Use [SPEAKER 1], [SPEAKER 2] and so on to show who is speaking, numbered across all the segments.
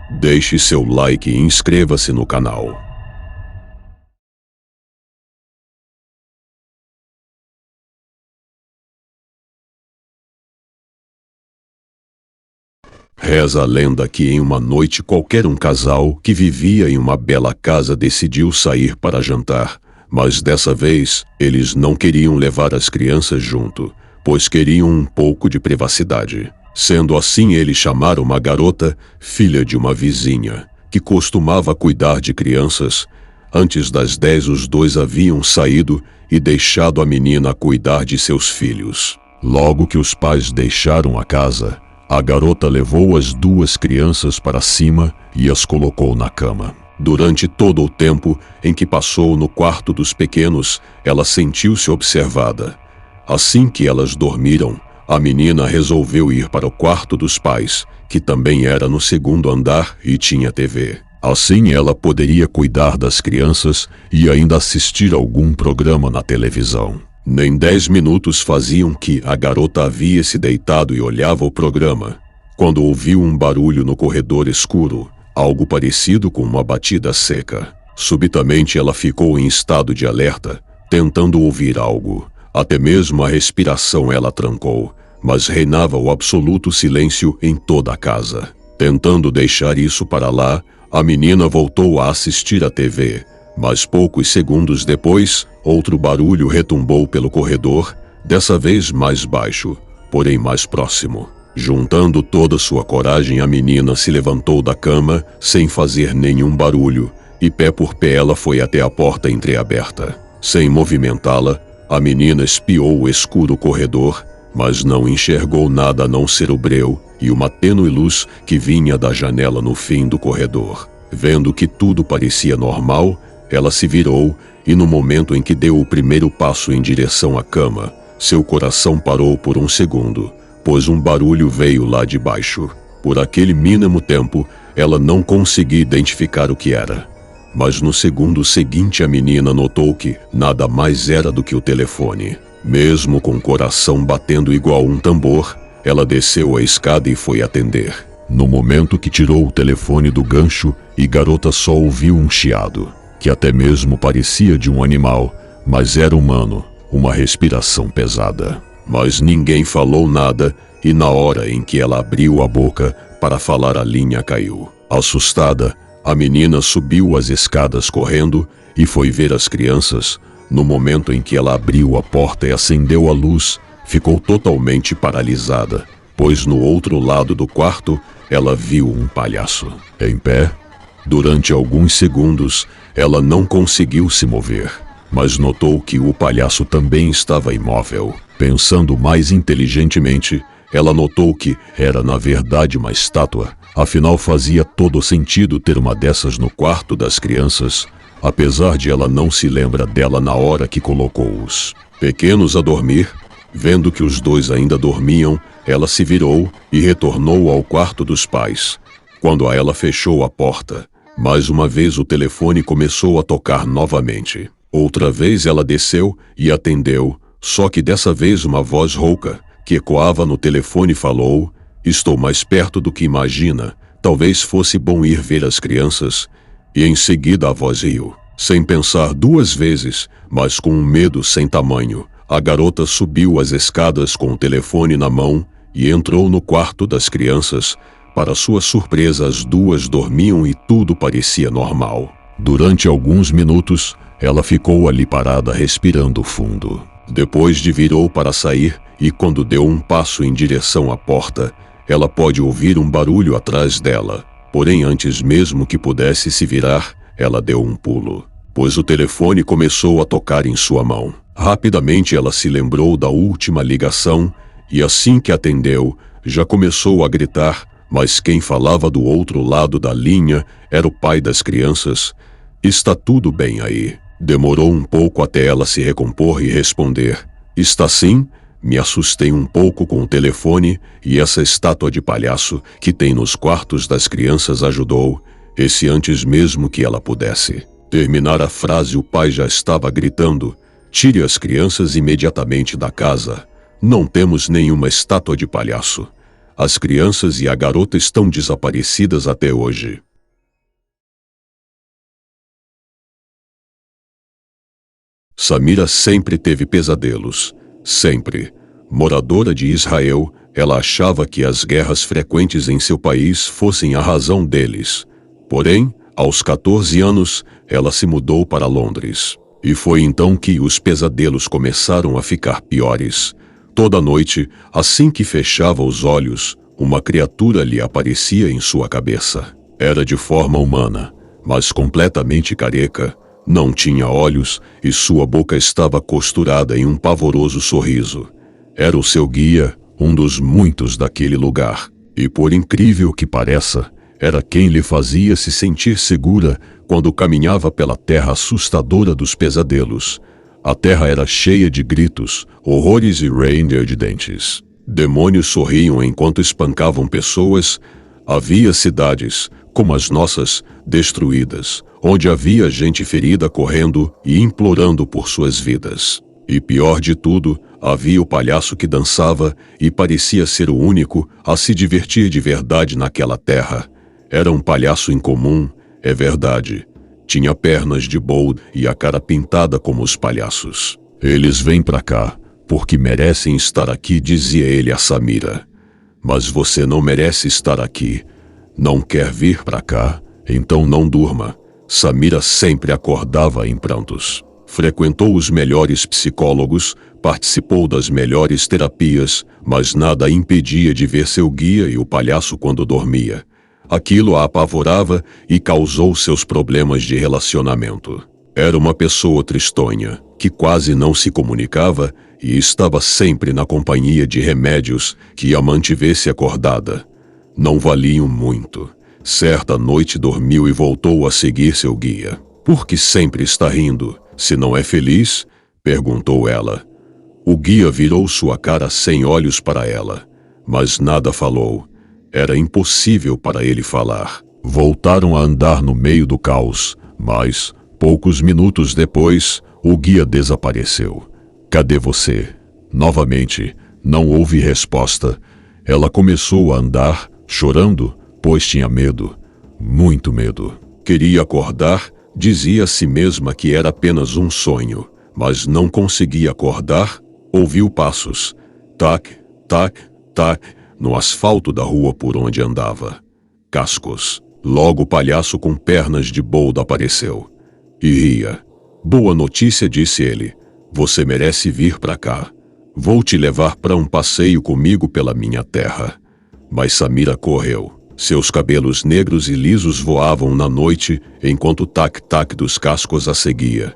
[SPEAKER 1] Deixe seu like e inscreva-se no canal. Reza a lenda que em uma noite qualquer um casal que vivia em uma bela casa decidiu sair para jantar, mas dessa vez eles não queriam levar as crianças junto, pois queriam um pouco de privacidade. Sendo assim, eles chamaram uma garota, filha de uma vizinha, que costumava cuidar de crianças. Antes das 10 os dois haviam saído e deixado a menina cuidar de seus filhos. Logo que os pais deixaram a casa, a garota levou as duas crianças para cima e as colocou na cama. Durante todo o tempo em que passou no quarto dos pequenos, ela sentiu-se observada. Assim que elas dormiram, a menina resolveu ir para o quarto dos pais, que também era no segundo andar e tinha TV. Assim ela poderia cuidar das crianças e ainda assistir algum programa na televisão. Nem 10 minutos faziam que a garota havia se deitado e olhava o programa, quando ouviu um barulho no corredor escuro, algo parecido com uma batida seca. Subitamente ela ficou em estado de alerta, tentando ouvir algo. Até mesmo a respiração ela trancou, mas reinava o absoluto silêncio em toda a casa. Tentando deixar isso para lá, a menina voltou a assistir à TV. Mas poucos segundos depois, outro barulho retumbou pelo corredor, dessa vez mais baixo, porém mais próximo. Juntando toda sua coragem, a menina se levantou da cama sem fazer nenhum barulho, e pé por pé ela foi até a porta entreaberta. Sem movimentá-la, a menina espiou o escuro corredor, mas não enxergou nada a não ser o breu e uma tênue luz que vinha da janela no fim do corredor. Vendo que tudo parecia normal, ela se virou e no momento em que deu o primeiro passo em direção à cama, seu coração parou por um segundo, pois um barulho veio lá de baixo. Por aquele mínimo tempo, ela não conseguia identificar o que era. Mas no segundo seguinte a menina notou que nada mais era do que o telefone. Mesmo com o coração batendo igual um tambor, ela desceu a escada e foi atender. No momento que tirou o telefone do gancho, e garota só ouviu um chiado, que até mesmo parecia de um animal, mas era humano, uma respiração pesada. Mas ninguém falou nada, e na hora em que ela abriu a boca para falar, a linha caiu. Assustada, a menina subiu as escadas correndo e foi ver as crianças. No momento em que ela abriu a porta e acendeu a luz, ficou totalmente paralisada, pois no outro lado do quarto ela viu um palhaço em pé. Durante alguns segundos, ela não conseguiu se mover, mas notou que o palhaço também estava imóvel. Pensando mais inteligentemente, ela notou que era na verdade uma estátua. Afinal, fazia todo sentido ter uma dessas no quarto das crianças, apesar de ela não se lembrar dela na hora que colocou os pequenos a dormir. Vendo que os dois ainda dormiam, ela se virou e retornou ao quarto dos pais. Quando ela fechou a porta, mais uma vez o telefone começou a tocar novamente. Outra vez ela desceu e atendeu, só que dessa vez uma voz rouca, que ecoava no telefone, falou: "Estou mais perto do que imagina, talvez fosse bom ir ver as crianças." E em seguida a voz riu. Sem pensar duas vezes, mas com um medo sem tamanho, a garota subiu as escadas com o telefone na mão e entrou no quarto das crianças. Para sua surpresa, as duas dormiam e tudo parecia normal. Durante alguns minutos, ela ficou ali parada, respirando fundo. Depois virou para sair e quando deu um passo em direção à porta, ela pôde ouvir um barulho atrás dela. Porém, antes mesmo que pudesse se virar, ela deu um pulo, pois o telefone começou a tocar em sua mão. Rapidamente ela se lembrou da última ligação e assim que atendeu, já começou a gritar, mas quem falava do outro lado da linha era o pai das crianças. "Está tudo bem aí?" Demorou um pouco até ela se recompor e responder: "Está sim, me assustei um pouco com o telefone e essa estátua de palhaço que tem nos quartos das crianças ajudou." Esse antes mesmo que ela pudesse terminar a frase, o pai já estava gritando: "Tire as crianças imediatamente da casa. Não temos nenhuma estátua de palhaço." as crianças e a garota estão desaparecidas até hoje. Samira sempre teve pesadelos. Sempre. Moradora de Israel, ela achava que as guerras frequentes em seu país fossem a razão deles. Porém, aos 14 anos, ela se mudou para Londres. E foi então que os pesadelos começaram a ficar piores. Toda noite, assim que fechava os olhos, uma criatura lhe aparecia em sua cabeça. Era de forma humana, mas completamente careca. Não tinha olhos e sua boca estava costurada em um pavoroso sorriso. Era o seu guia, um dos muitos daquele lugar. E por incrível que pareça, era quem lhe fazia se sentir segura quando caminhava pela terra assustadora dos pesadelos. A terra era cheia de gritos, horrores e ranger de dentes. Demônios sorriam enquanto espancavam pessoas. Havia cidades, como as nossas, destruídas, onde havia gente ferida correndo e implorando por suas vidas. E pior de tudo, havia o palhaço que dançava e parecia ser o único a se divertir de verdade naquela terra. Era um palhaço incomum, é verdade. Tinha pernas de bode e a cara pintada como os palhaços. Eles vêm pra cá, porque merecem estar aqui, dizia ele a Samira. Mas você não merece estar aqui. Não quer vir pra cá? Então não durma. Samira sempre acordava em prantos. Frequentou os melhores psicólogos, participou das melhores terapias, mas nada a impedia de ver seu guia e o palhaço quando dormia. Aquilo a apavorava e causou seus problemas de relacionamento. Era uma pessoa tristonha, que quase não se comunicava e estava sempre na companhia de remédios que a mantivesse acordada. Não valiam muito. Certa noite dormiu e voltou a seguir seu guia. Por que sempre está rindo? Se não é feliz? Perguntou ela. O guia virou sua cara sem olhos para ela, mas nada falou. Era impossível para ele falar. Voltaram a andar no meio do caos, mas, poucos minutos depois, o guia desapareceu. Cadê você? Novamente, não houve resposta. Ela começou a andar, chorando, pois tinha medo, muito medo. Queria acordar, dizia a si mesma que era apenas um sonho, mas não conseguia acordar. Ouviu passos, tac, tac, tac, no asfalto da rua por onde andava. Cascos. Logo o palhaço com pernas de boldo apareceu. E ria. Boa notícia, disse ele. Você merece vir pra cá. Vou te levar para um passeio comigo pela minha terra. Mas Samira correu. Seus cabelos negros e lisos voavam na noite enquanto o tac-tac dos cascos a seguia.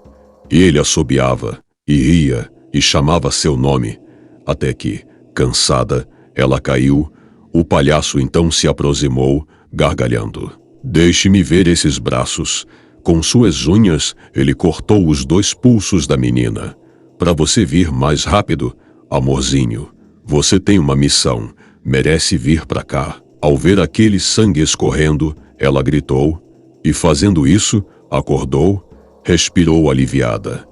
[SPEAKER 1] E ele assobiava, e ria, e chamava seu nome, até que, cansada, ela caiu. O palhaço então se aproximou, gargalhando. Deixe-me ver esses braços. Com suas unhas, ele cortou os 2 pulsos da menina. Para você vir mais rápido, amorzinho, você tem uma missão, merece vir para cá. Ao ver aquele sangue escorrendo, ela gritou, e fazendo isso, acordou, respirou aliviada.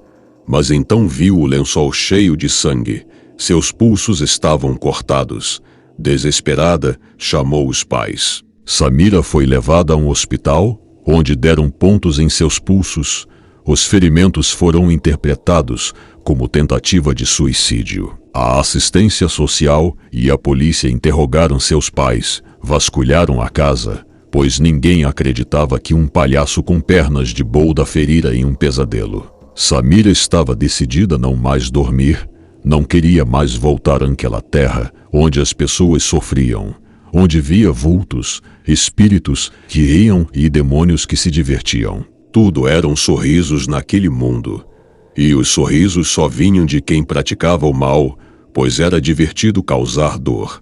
[SPEAKER 1] Mas então viu o lençol cheio de sangue. Seus pulsos estavam cortados. Desesperada, chamou os pais. Samira foi levada a um hospital, onde deram pontos em seus pulsos. Os ferimentos foram interpretados como tentativa de suicídio. A assistência social e a polícia interrogaram seus pais, vasculharam a casa, pois ninguém acreditava que um palhaço com pernas de boldo a ferira em um pesadelo. Samira estava decidida a não mais dormir, não queria mais voltar àquela terra onde as pessoas sofriam, onde via vultos, espíritos que riam e demônios que se divertiam. Tudo eram sorrisos naquele mundo. E os sorrisos só vinham de quem praticava o mal, pois era divertido causar dor.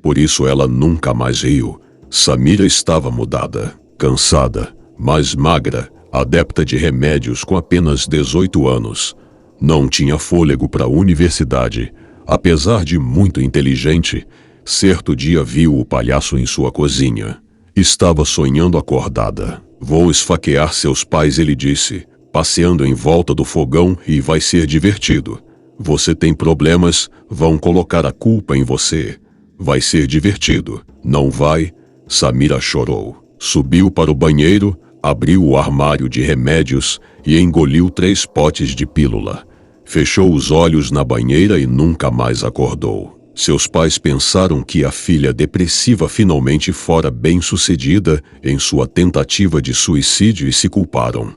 [SPEAKER 1] Por isso ela nunca mais riu. Samira estava mudada, cansada, mais magra, adepta de remédios com apenas 18 anos. Não tinha fôlego para a universidade. Apesar de muito inteligente, certo dia viu o palhaço em sua cozinha. Estava sonhando acordada. Vou esfaquear seus pais, ele disse, passeando em volta do fogão, e vai ser divertido. Você tem problemas, vão colocar a culpa em você. Vai ser divertido. Não vai? Samira chorou. Subiu para o banheiro, abriu o armário de remédios e engoliu 3 potes de pílula. Fechou os olhos na banheira e nunca mais acordou. Seus pais pensaram que a filha depressiva finalmente fora bem-sucedida em sua tentativa de suicídio e se culparam.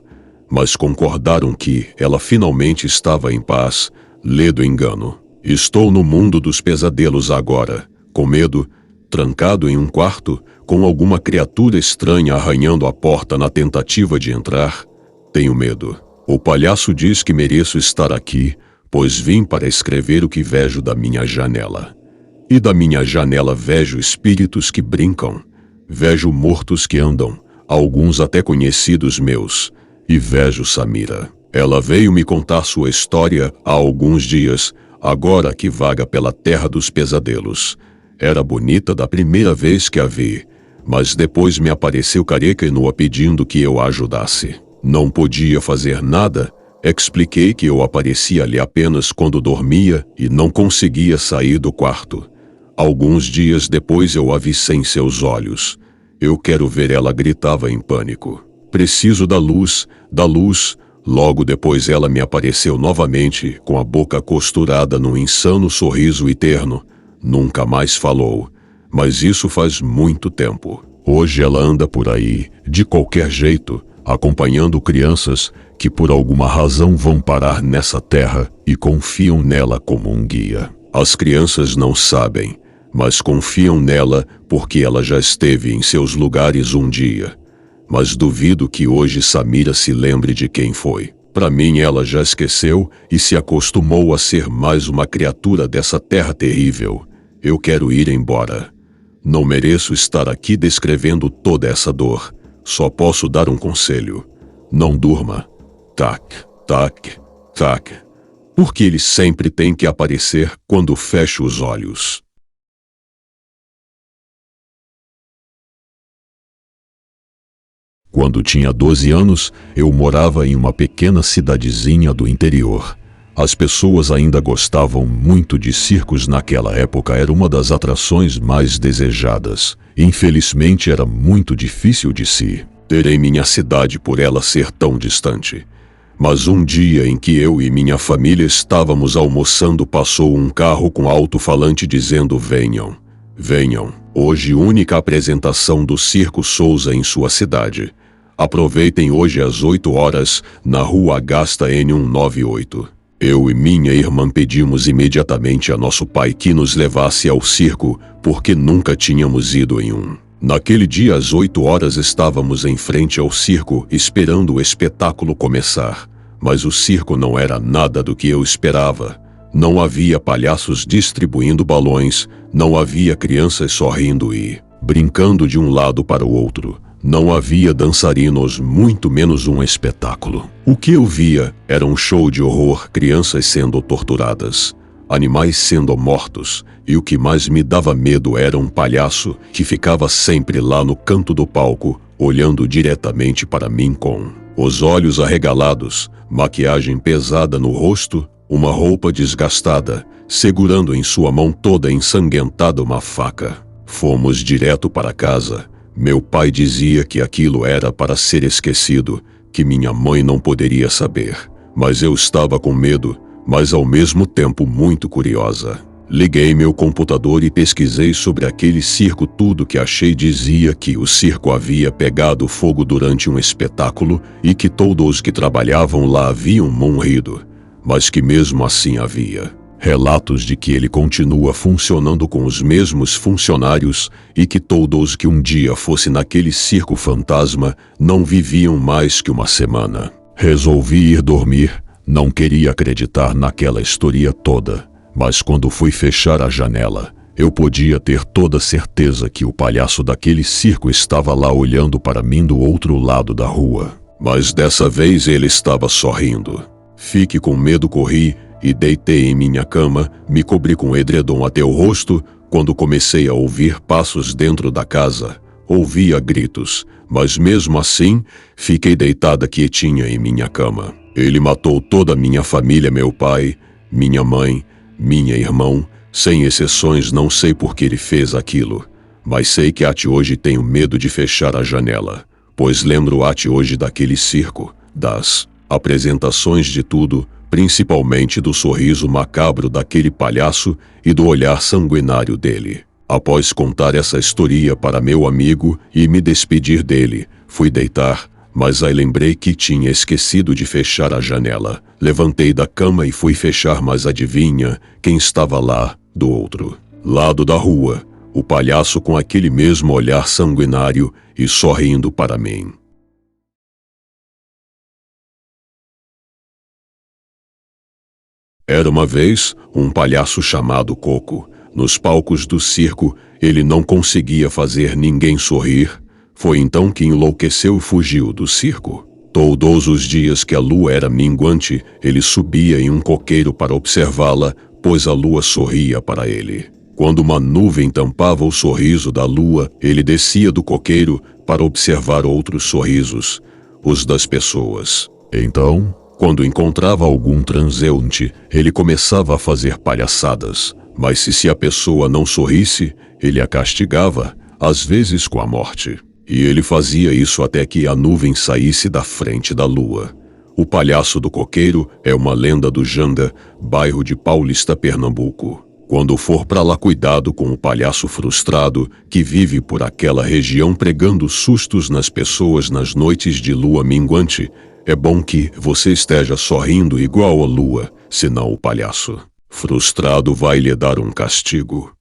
[SPEAKER 1] Mas concordaram que ela finalmente estava em paz. Lê do engano. Estou no mundo dos pesadelos agora, com medo, trancado em um quarto, com alguma criatura estranha arranhando a porta na tentativa de entrar. Tenho medo. O palhaço diz que mereço estar aqui, pois vim para escrever o que vejo da minha janela. E da minha janela vejo espíritos que brincam, vejo mortos que andam, alguns até conhecidos meus, e vejo Samira. Ela veio me contar sua história há alguns dias, agora que vaga pela terra dos pesadelos. Era bonita da primeira vez que a vi, mas depois me apareceu careca e nua pedindo que eu a ajudasse. Não podia fazer nada. Expliquei que eu aparecia ali apenas quando dormia e não conseguia sair do quarto. Alguns dias depois eu a vi sem seus olhos. Eu quero ver, ela gritava em pânico. Preciso da luz, da luz. Logo depois ela me apareceu novamente, com a boca costurada num insano sorriso eterno. Nunca mais falou, mas isso faz muito tempo. Hoje ela anda por aí, de qualquer jeito, acompanhando crianças que por alguma razão vão parar nessa terra e confiam nela como um guia. As crianças não sabem, mas confiam nela porque ela já esteve em seus lugares um dia. Mas duvido que hoje Samira se lembre de quem foi. Para mim ela já esqueceu e se acostumou a ser mais uma criatura dessa terra terrível. Eu quero ir embora. Não mereço estar aqui descrevendo toda essa dor. Só posso dar um conselho. Não durma. Tac, tac, tac. Porque ele sempre tem que aparecer quando fecho os olhos. Quando tinha 12 anos, eu morava em uma pequena cidadezinha do interior. As pessoas ainda gostavam muito de circos naquela época, era uma das atrações mais desejadas. Infelizmente era muito difícil de se ter em minha cidade por ela ser tão distante. Mas um dia em que eu e minha família estávamos almoçando, passou um carro com alto-falante dizendo: venham, venham, hoje única apresentação do Circo Souza em sua cidade. Aproveitem hoje às 8 horas, na rua Agasta N198. Eu e minha irmã pedimos imediatamente a nosso pai que nos levasse ao circo, porque nunca tínhamos ido em um. Naquele dia às 8 horas estávamos em frente ao circo, esperando o espetáculo começar. Mas o circo não era nada do que eu esperava. Não havia palhaços distribuindo balões, não havia crianças sorrindo e brincando de um lado para o outro. Não havia dançarinos, muito menos um espetáculo. O que eu via era um show de horror, crianças sendo torturadas, animais sendo mortos, e o que mais me dava medo era um palhaço que ficava sempre lá no canto do palco, olhando diretamente para mim com os olhos arregalados, maquiagem pesada no rosto, uma roupa desgastada, segurando em sua mão toda ensanguentada uma faca. Fomos direto para casa. Meu pai dizia que aquilo era para ser esquecido, que minha mãe não poderia saber. Mas eu estava com medo, mas ao mesmo tempo muito curiosa. Liguei meu computador e pesquisei sobre aquele circo. Tudo que achei dizia que o circo havia pegado fogo durante um espetáculo e que todos que trabalhavam lá haviam morrido, mas que mesmo assim havia relatos de que ele continua funcionando com os mesmos funcionários e que todos que um dia fosse naquele circo fantasma não viviam mais que uma semana. Resolvi ir dormir, não queria acreditar naquela história toda, mas quando fui fechar a janela, eu podia ter toda certeza que o palhaço daquele circo estava lá olhando para mim do outro lado da rua. Mas dessa vez ele estava sorrindo. Fique com medo, corri e deitei em minha cama, me cobri com edredom até o rosto. Quando comecei a ouvir passos dentro da casa, ouvia gritos, mas mesmo assim, fiquei deitada quietinha em minha cama. Ele matou toda a minha família, meu pai, minha mãe, minha irmã, Sem exceções, não sei por que ele fez aquilo, mas sei que até hoje tenho medo de fechar a janela, pois lembro até hoje daquele circo, das apresentações de tudo, principalmente do sorriso macabro daquele palhaço e do olhar sanguinário dele. Após contar essa história para meu amigo e me despedir dele, fui deitar, mas aí lembrei que tinha esquecido de fechar a janela. Levantei da cama e fui fechar, mas adivinha quem estava lá, do outro lado da rua? O palhaço com aquele mesmo olhar sanguinário e sorrindo para mim. Era uma vez um palhaço chamado Coco. Nos palcos do circo, ele não conseguia fazer ninguém sorrir. Foi então que enlouqueceu e fugiu do circo. Todos os dias que a lua era minguante, ele subia em um coqueiro para observá-la, pois a lua sorria para ele. Quando uma nuvem tampava o sorriso da lua, ele descia do coqueiro para observar outros sorrisos, os das pessoas. Então, quando encontrava algum transeunte, ele começava a fazer palhaçadas, mas se a pessoa não sorrisse, ele a castigava, às vezes com a morte. E ele fazia isso até que a nuvem saísse da frente da lua. O palhaço do coqueiro é uma lenda do Janda, bairro de Paulista, Pernambuco. Quando for para lá, cuidado com o palhaço frustrado que vive por aquela região pregando sustos nas pessoas nas noites de lua minguante. É bom que você esteja sorrindo igual a lua, senão o palhaço frustrado vai lhe dar um castigo.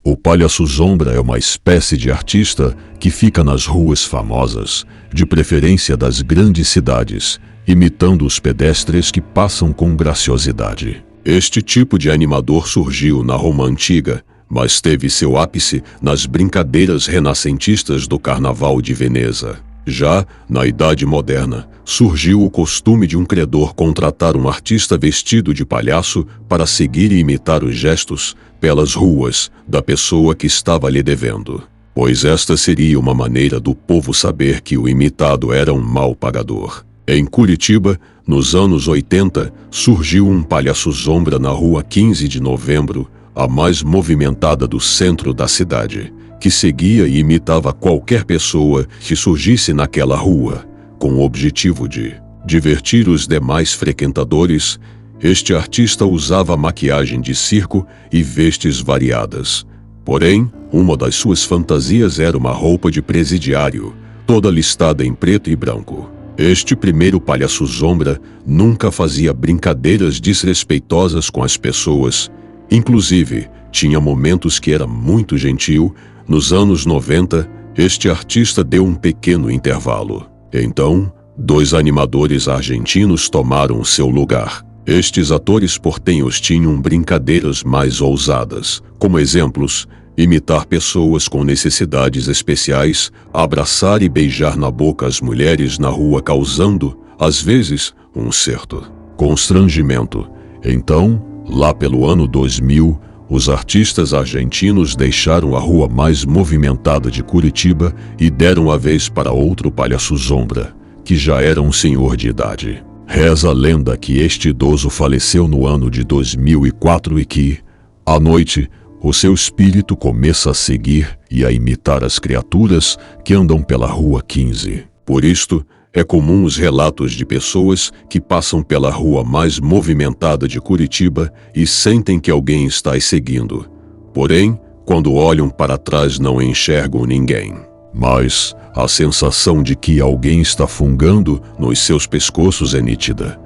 [SPEAKER 1] O palhaço Sombra é uma espécie de artista que fica nas ruas famosas, de preferência das grandes cidades, imitando os pedestres que passam com graciosidade. Este tipo de animador surgiu na Roma Antiga, mas teve seu ápice nas brincadeiras renascentistas do Carnaval de Veneza. Já na Idade Moderna, surgiu o costume de um credor contratar um artista vestido de palhaço para seguir e imitar os gestos pelas ruas da pessoa que estava lhe devendo, pois esta seria uma maneira do povo saber que o imitado era um mau pagador. Em Curitiba, nos anos 80, surgiu um palhaço Sombra na rua 15 de Novembro, a mais movimentada do centro da cidade, que seguia e imitava qualquer pessoa que surgisse naquela rua, com o objetivo de divertir os demais frequentadores. Este artista usava maquiagem de circo e vestes variadas. Porém, uma das suas fantasias era uma roupa de presidiário, toda listada em preto e branco. Este primeiro palhaço Sombra nunca fazia brincadeiras desrespeitosas com as pessoas. Inclusive, tinha momentos que era muito gentil. Nos anos 90, este artista deu um pequeno intervalo. Então, 2 animadores argentinos tomaram seu lugar. Estes atores portenhos tinham brincadeiras mais ousadas, como exemplos, imitar pessoas com necessidades especiais, abraçar e beijar na boca as mulheres na rua, causando, às vezes, um certo constrangimento. Então, lá pelo ano 2000, os artistas argentinos deixaram a rua mais movimentada de Curitiba e deram a vez para outro palhaço Sombra, que já era um senhor de idade. Reza a lenda que este idoso faleceu no ano de 2004 e que, à noite, o seu espírito começa a seguir e a imitar as criaturas que andam pela rua 15. Por isto, é comum os relatos de pessoas que passam pela rua mais movimentada de Curitiba e sentem que alguém está as seguindo. Porém, quando olham para trás não enxergam ninguém. Mas a sensação de que alguém está fungando nos seus pescoços é nítida.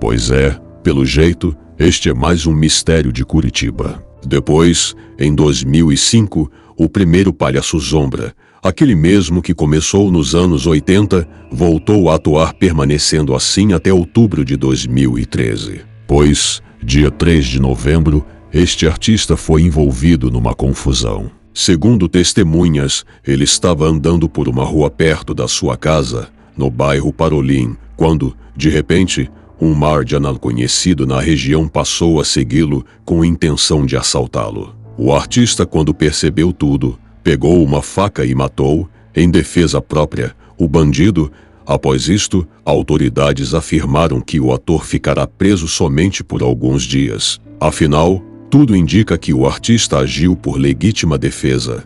[SPEAKER 1] Pois é, pelo jeito, este é mais um mistério de Curitiba. Depois, em 2005, o primeiro palhaço Sombra, aquele mesmo que começou nos anos 80, voltou a atuar, permanecendo assim até outubro de 2013. Pois, dia 3 de novembro, este artista foi envolvido numa confusão. Segundo testemunhas, ele estava andando por uma rua perto da sua casa, no bairro Parolim, quando, de repente, um marginal conhecido na região passou a segui-lo com intenção de assaltá-lo. O artista, quando percebeu tudo, pegou uma faca e matou, em defesa própria, o bandido, Após isto, autoridades afirmaram que o ator ficará preso somente por alguns dias. Afinal, tudo indica que o artista agiu por legítima defesa.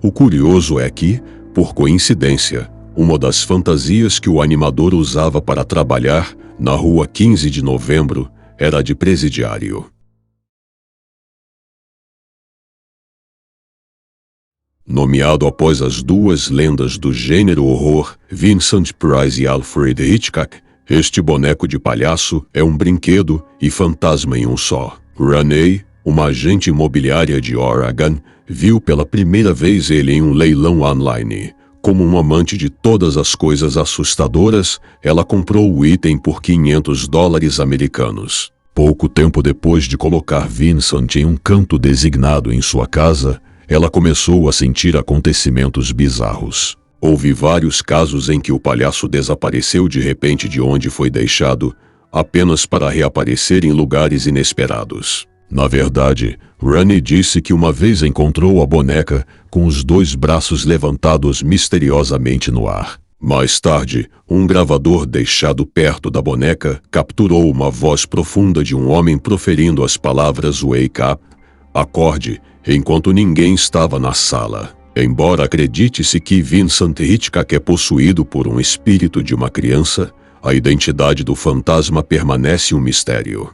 [SPEAKER 1] O curioso é que, por coincidência, uma das fantasias que o animador usava para trabalhar na Rua 15 de Novembro era de presidiário. Nomeado após as duas lendas do gênero horror, Vincent Price e Alfred Hitchcock, este boneco de palhaço é um brinquedo e fantasma em um só. Renee, uma agente imobiliária de Oregon, viu pela primeira vez ele em um leilão online. Como um amante de todas as coisas assustadoras, ela comprou o item por $500 americanos. Pouco tempo depois de colocar Vincent em um canto designado em sua casa, ela começou a sentir acontecimentos bizarros. Houve vários casos em que o palhaço desapareceu de repente de onde foi deixado, apenas para reaparecer em lugares inesperados. Na verdade, Renee disse que uma vez encontrou a boneca com os dois braços levantados misteriosamente no ar. Mais tarde, um gravador deixado perto da boneca capturou uma voz profunda de um homem proferindo as palavras "Wake up", acorde, enquanto ninguém estava na sala. Embora acredite-se que Vincent Hitchcock é possuído por um espírito de uma criança, a identidade do fantasma permanece um mistério.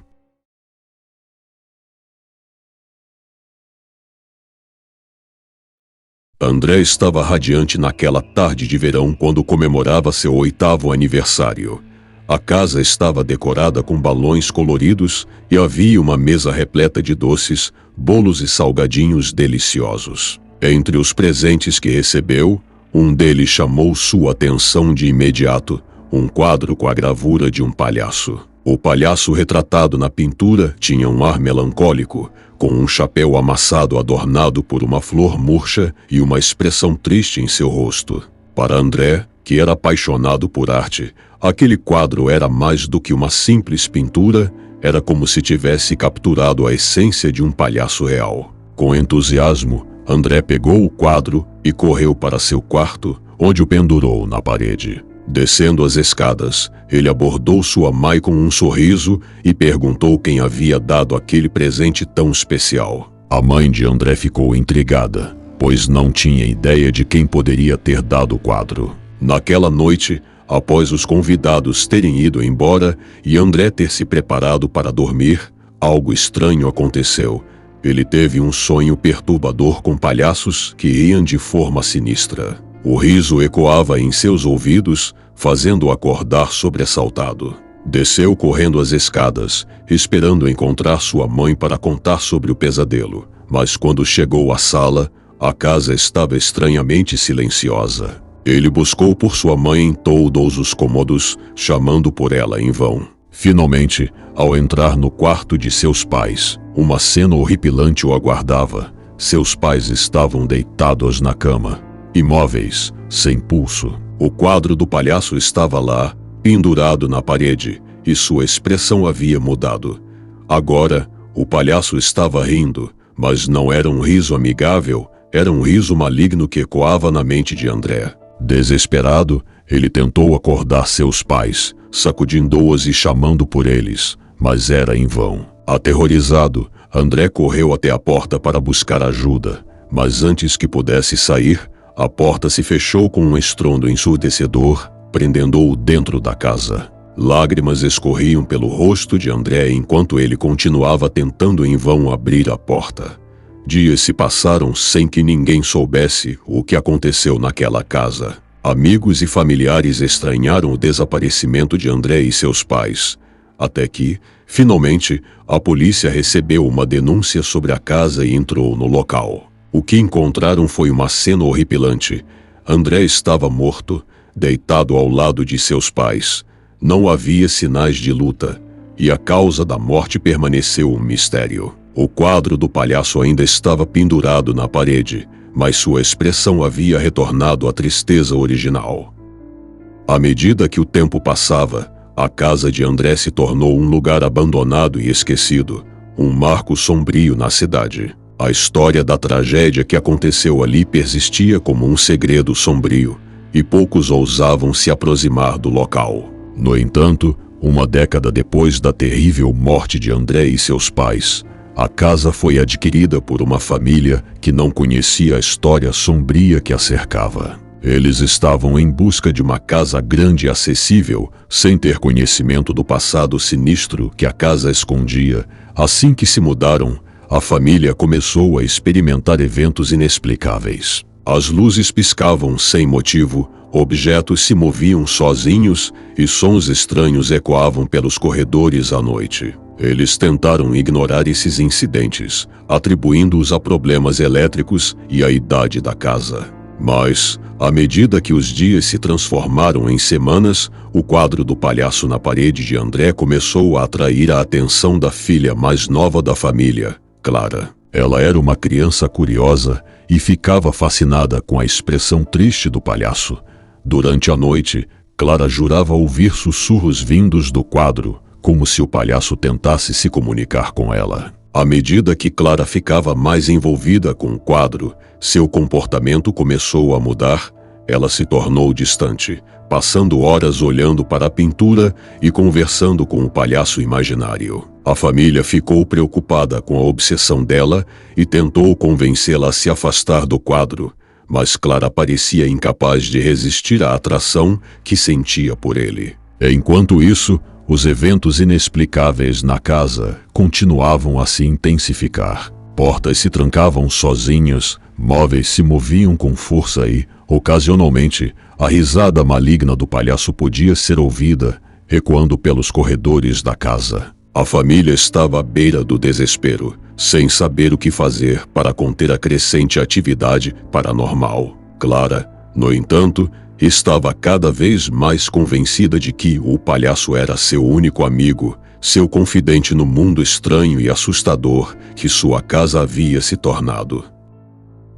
[SPEAKER 1] André estava radiante naquela tarde de verão quando comemorava seu 8º aniversário. A casa estava decorada com balões coloridos e havia uma mesa repleta de doces, bolos e salgadinhos deliciosos. Entre os presentes que recebeu, um deles chamou sua atenção de imediato: um quadro com a gravura de um palhaço. O palhaço retratado na pintura tinha um ar melancólico, com um chapéu amassado adornado por uma flor murcha e uma expressão triste em seu rosto. Para André, que era apaixonado por arte, aquele quadro era mais do que uma simples pintura, era como se tivesse capturado a essência de um palhaço real. Com entusiasmo, André pegou o quadro e correu para seu quarto, onde o pendurou na parede. Descendo as escadas, ele abordou sua mãe com um sorriso e perguntou quem havia dado aquele presente tão especial. A mãe de André ficou intrigada, pois não tinha ideia de quem poderia ter dado o quadro. Naquela noite, após os convidados terem ido embora e André ter se preparado para dormir, algo estranho aconteceu. Ele teve um sonho perturbador com palhaços que riam de forma sinistra. O riso ecoava em seus ouvidos, fazendo-o acordar sobressaltado. Desceu correndo as escadas, esperando encontrar sua mãe para contar sobre o pesadelo. Mas quando chegou à sala, a casa estava estranhamente silenciosa. Ele buscou por sua mãe em todos os cômodos, chamando por ela em vão. Finalmente, ao entrar no quarto de seus pais, uma cena horripilante o aguardava. Seus pais estavam deitados na cama, imóveis, sem pulso. O quadro do palhaço estava lá, pendurado na parede, e sua expressão havia mudado. Agora, o palhaço estava rindo, mas não era um riso amigável, era um riso maligno que ecoava na mente de André. Desesperado, ele tentou acordar seus pais, sacudindo-os e chamando por eles, mas era em vão. Aterrorizado, André correu até a porta para buscar ajuda, mas antes que pudesse sair, a porta se fechou com um estrondo ensurdecedor, prendendo-o dentro da casa. Lágrimas escorriam pelo rosto de André enquanto ele continuava tentando em vão abrir a porta. Dias se passaram sem que ninguém soubesse o que aconteceu naquela casa. Amigos e familiares estranharam o desaparecimento de André e seus pais, até que, finalmente, a polícia recebeu uma denúncia sobre a casa e entrou no local. O que encontraram foi uma cena horripilante. André estava morto, deitado ao lado de seus pais. Não havia sinais de luta, e a causa da morte permaneceu um mistério. O quadro do palhaço ainda estava pendurado na parede, mas sua expressão havia retornado à tristeza original. À medida que o tempo passava, a casa de André se tornou um lugar abandonado e esquecido, um marco sombrio na cidade. A história da tragédia que aconteceu ali persistia como um segredo sombrio, e poucos ousavam se aproximar do local. No entanto, uma década depois da terrível morte de André e seus pais, a casa foi adquirida por uma família que não conhecia a história sombria que a cercava. Eles estavam em busca de uma casa grande e acessível, sem ter conhecimento do passado sinistro que a casa escondia. Assim que se mudaram, a família começou a experimentar eventos inexplicáveis. As luzes piscavam sem motivo, objetos se moviam sozinhos e sons estranhos ecoavam pelos corredores à noite. Eles tentaram ignorar esses incidentes, atribuindo-os a problemas elétricos e à idade da casa. Mas, à medida que os dias se transformaram em semanas, o quadro do palhaço na parede de André começou a atrair a atenção da filha mais nova da família, Clara. Ela era uma criança curiosa e ficava fascinada com a expressão triste do palhaço. Durante a noite, Clara jurava ouvir sussurros vindos do quadro, como se o palhaço tentasse se comunicar com ela. À medida que Clara ficava mais envolvida com o quadro, seu comportamento começou a mudar. Ela se tornou distante, passando horas olhando para a pintura e conversando com o palhaço imaginário. A família ficou preocupada com a obsessão dela e tentou convencê-la a se afastar do quadro, mas Clara parecia incapaz de resistir à atração que sentia por ele. Enquanto isso, os eventos inexplicáveis na casa continuavam a se intensificar. Portas se trancavam sozinhas, móveis se moviam com força e, ocasionalmente, a risada maligna do palhaço podia ser ouvida, ecoando pelos corredores da casa. A família estava à beira do desespero, sem saber o que fazer para conter a crescente atividade paranormal. Clara, no entanto, estava cada vez mais convencida de que o palhaço era seu único amigo, seu confidente no mundo estranho e assustador que sua casa havia se tornado.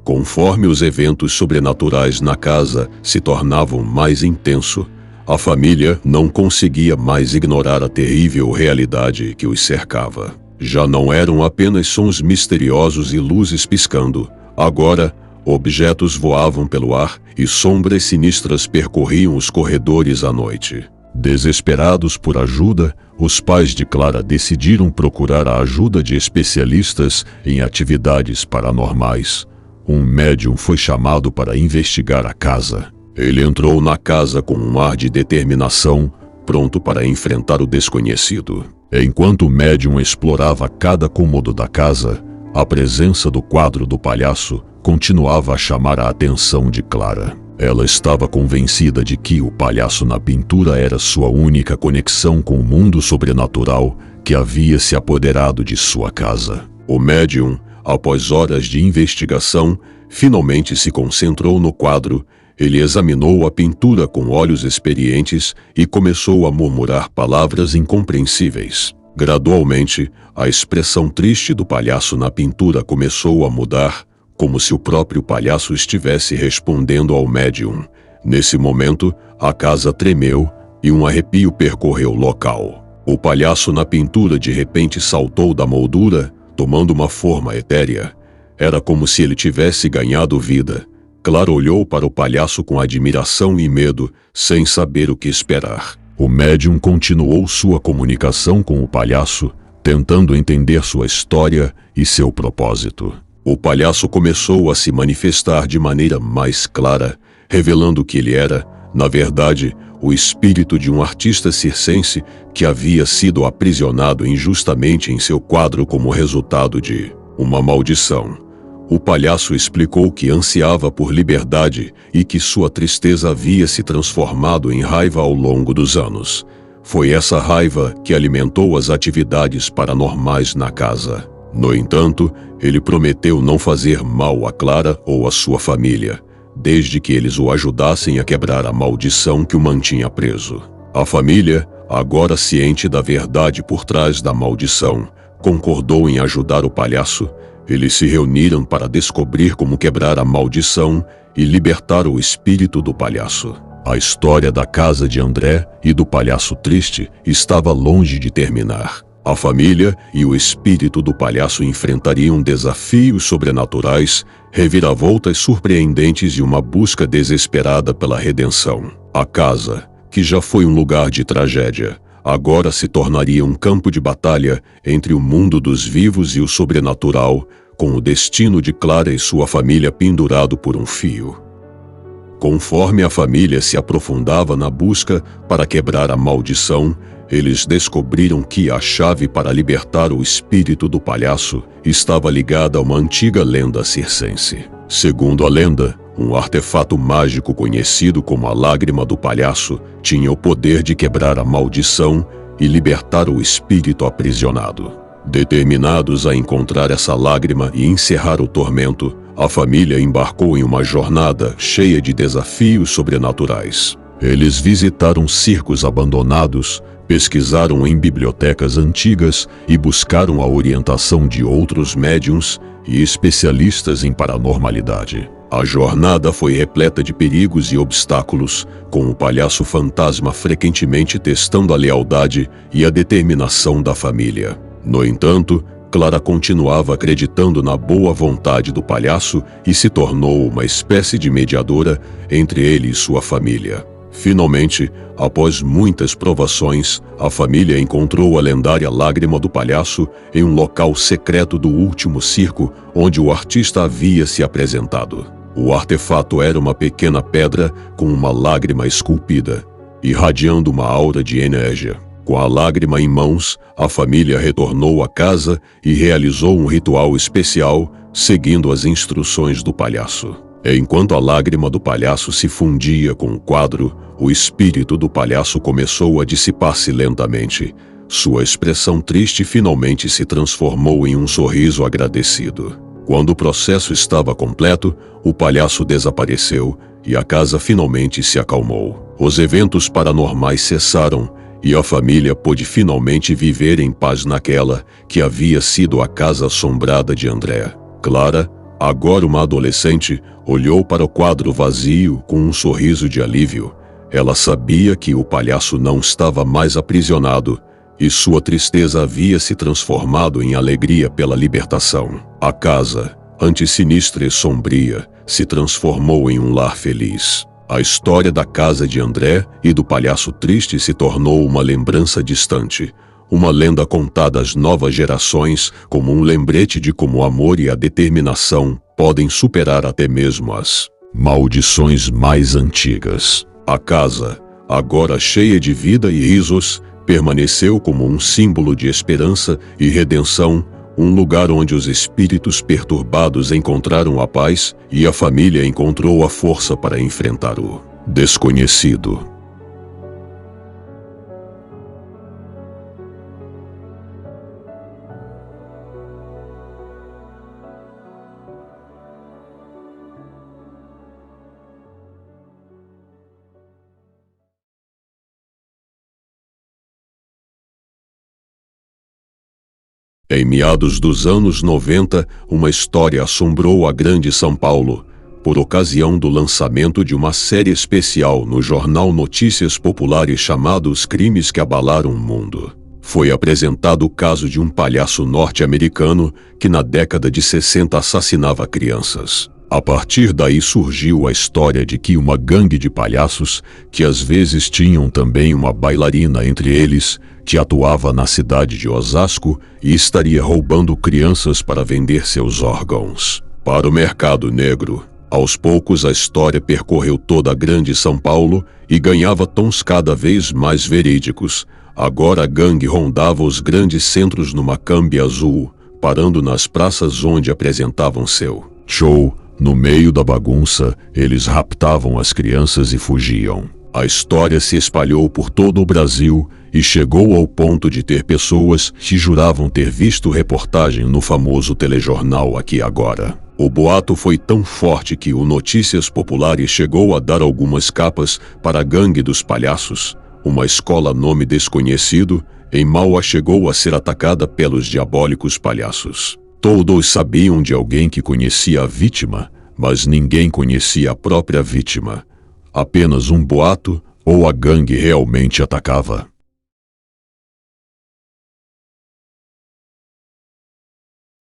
[SPEAKER 1] Conforme os eventos sobrenaturais na casa se tornavam mais intensos, a família não conseguia mais ignorar a terrível realidade que os cercava. Já não eram apenas sons misteriosos e luzes piscando. Agora, objetos voavam pelo ar e sombras sinistras percorriam os corredores à noite. Desesperados por ajuda, os pais de Clara decidiram procurar a ajuda de especialistas em atividades paranormais. Um médium foi chamado para investigar a casa. Ele entrou na casa com um ar de determinação, pronto para enfrentar o desconhecido. Enquanto o médium explorava cada cômodo da casa, a presença do quadro do palhaço continuava a chamar a atenção de Clara. Ela estava convencida de que o palhaço na pintura era sua única conexão com o mundo sobrenatural que havia se apoderado de sua casa. O médium, após horas de investigação, finalmente se concentrou no quadro. Ele examinou a pintura com olhos experientes e começou a murmurar palavras incompreensíveis. Gradualmente, a expressão triste do palhaço na pintura começou a mudar, como se o próprio palhaço estivesse respondendo ao médium. Nesse momento, a casa tremeu e um arrepio percorreu o local. O palhaço na pintura de repente saltou da moldura, tomando uma forma etérea. Era como se ele tivesse ganhado vida. Clara olhou para o palhaço com admiração e medo, sem saber o que esperar. O médium continuou sua comunicação com o palhaço, tentando entender sua história e seu propósito. O palhaço começou a se manifestar de maneira mais clara, revelando que ele era, na verdade, o espírito de um artista circense que havia sido aprisionado injustamente em seu quadro como resultado de uma maldição. O palhaço explicou que ansiava por liberdade e que sua tristeza havia se transformado em raiva ao longo dos anos. Foi essa raiva que alimentou as atividades paranormais na casa. No entanto, ele prometeu não fazer mal a Clara ou a sua família, desde que eles o ajudassem a quebrar a maldição que o mantinha preso. A família, agora ciente da verdade por trás da maldição, concordou em ajudar o palhaço. Eles se reuniram para descobrir como quebrar a maldição e libertar o espírito do palhaço. A história da casa de André e do palhaço triste estava longe de terminar. A família e o espírito do palhaço enfrentariam desafios sobrenaturais, reviravoltas surpreendentes e uma busca desesperada pela redenção. A casa, que já foi um lugar de tragédia, agora se tornaria um campo de batalha entre o mundo dos vivos e o sobrenatural, com o destino de Clara e sua família pendurado por um fio. Conforme a família se aprofundava na busca para quebrar a maldição, eles descobriram que a chave para libertar o espírito do palhaço estava ligada a uma antiga lenda circense. Segundo a lenda, um artefato mágico conhecido como a Lágrima do Palhaço tinha o poder de quebrar a maldição e libertar o espírito aprisionado. Determinados a encontrar essa lágrima e encerrar o tormento, a família embarcou em uma jornada cheia de desafios sobrenaturais. Eles visitaram circos abandonados, pesquisaram em bibliotecas antigas e buscaram a orientação de outros médiuns e especialistas em paranormalidade. A jornada foi repleta de perigos e obstáculos, com o palhaço fantasma frequentemente testando a lealdade e a determinação da família. No entanto, Clara continuava acreditando na boa vontade do palhaço e se tornou uma espécie de mediadora entre ele e sua família. Finalmente, após muitas provações, a família encontrou a lendária Lágrima do Palhaço em um local secreto do último circo onde o artista havia se apresentado. O artefato era uma pequena pedra com uma lágrima esculpida, irradiando uma aura de energia. Com a lágrima em mãos, a família retornou à casa e realizou um ritual especial, seguindo as instruções do palhaço. Enquanto a Lágrima do Palhaço se fundia com o quadro, o espírito do palhaço começou a dissipar-se lentamente. Sua expressão triste finalmente se transformou em um sorriso agradecido. Quando o processo estava completo, o palhaço desapareceu e a casa finalmente se acalmou. Os eventos paranormais cessaram e a família pôde finalmente viver em paz naquela que havia sido a casa assombrada de André. Clara, agora uma adolescente, olhou para o quadro vazio com um sorriso de alívio. Ela sabia que o palhaço não estava mais aprisionado e sua tristeza havia se transformado em alegria pela libertação. A casa, antes sinistra e sombria, se transformou em um lar feliz. A história da casa de André e do palhaço triste se tornou uma lembrança distante, uma lenda contada às novas gerações como um lembrete de como o amor e a determinação podem superar até mesmo as maldições mais antigas. A casa, agora cheia de vida e risos, permaneceu como um símbolo de esperança e redenção, um lugar onde os espíritos perturbados encontraram a paz e a família encontrou a força para enfrentar o desconhecido. Em meados dos anos 90, uma história assombrou a grande São Paulo, por ocasião do lançamento de uma série especial no jornal Notícias Populares chamado Os Crimes que Abalaram o Mundo. Foi apresentado o caso de um palhaço norte-americano que na década de 60 assassinava crianças. A partir daí surgiu a história de que uma gangue de palhaços, que às vezes tinham também uma bailarina entre eles, que atuava na cidade de Osasco e estaria roubando crianças para vender seus órgãos para o mercado negro. Aos poucos a história percorreu toda a grande São Paulo e ganhava tons cada vez mais verídicos. Agora a gangue rondava os grandes centros numa Kombi azul, parando nas praças onde apresentavam seu show. No meio da bagunça, eles raptavam as crianças e fugiam. A história se espalhou por todo o Brasil e chegou ao ponto de ter pessoas que juravam ter visto reportagem no famoso telejornal Aqui Agora. O boato foi tão forte que o Notícias Populares chegou a dar algumas capas para a Gangue dos Palhaços, uma escola nome desconhecido, em Mauá chegou a ser atacada pelos diabólicos palhaços. Todos sabiam de alguém que conhecia a vítima, mas ninguém conhecia a própria vítima. Apenas um boato ou a gangue realmente atacava.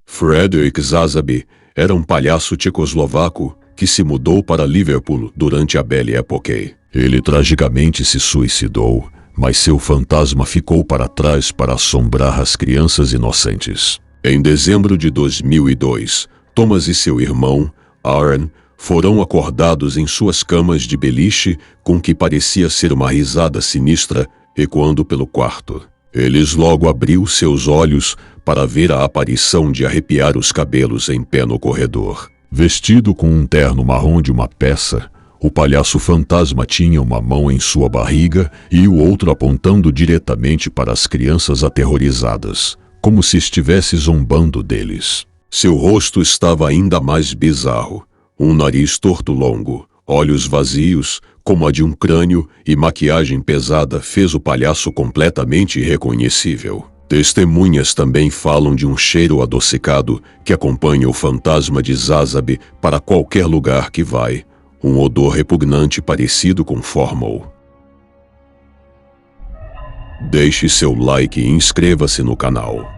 [SPEAKER 1] Frederick Zásaby era um palhaço tchecoslovaco que se mudou para Liverpool durante a Belle Époque. Ele tragicamente se suicidou, mas seu fantasma ficou para trás para assombrar as crianças inocentes. Em dezembro de 2002, Thomas e seu irmão, Aaron, foram acordados em suas camas de beliche com o que parecia ser uma risada sinistra ecoando pelo quarto. Eles logo abriu seus olhos para ver a aparição de arrepiar os cabelos em pé no corredor. Vestido com um terno marrom de uma peça, o palhaço fantasma tinha uma mão em sua barriga e o outro apontando diretamente para as crianças aterrorizadas, como se estivesse zombando deles. Seu rosto estava ainda mais bizarro. Um nariz torto longo, olhos vazios, como a de um crânio, e maquiagem pesada fez o palhaço completamente irreconhecível. Testemunhas também falam de um cheiro adocicado que acompanha o fantasma de Zásaby para qualquer lugar que vai, um odor repugnante parecido com fórmol. Deixe seu like e inscreva-se no canal.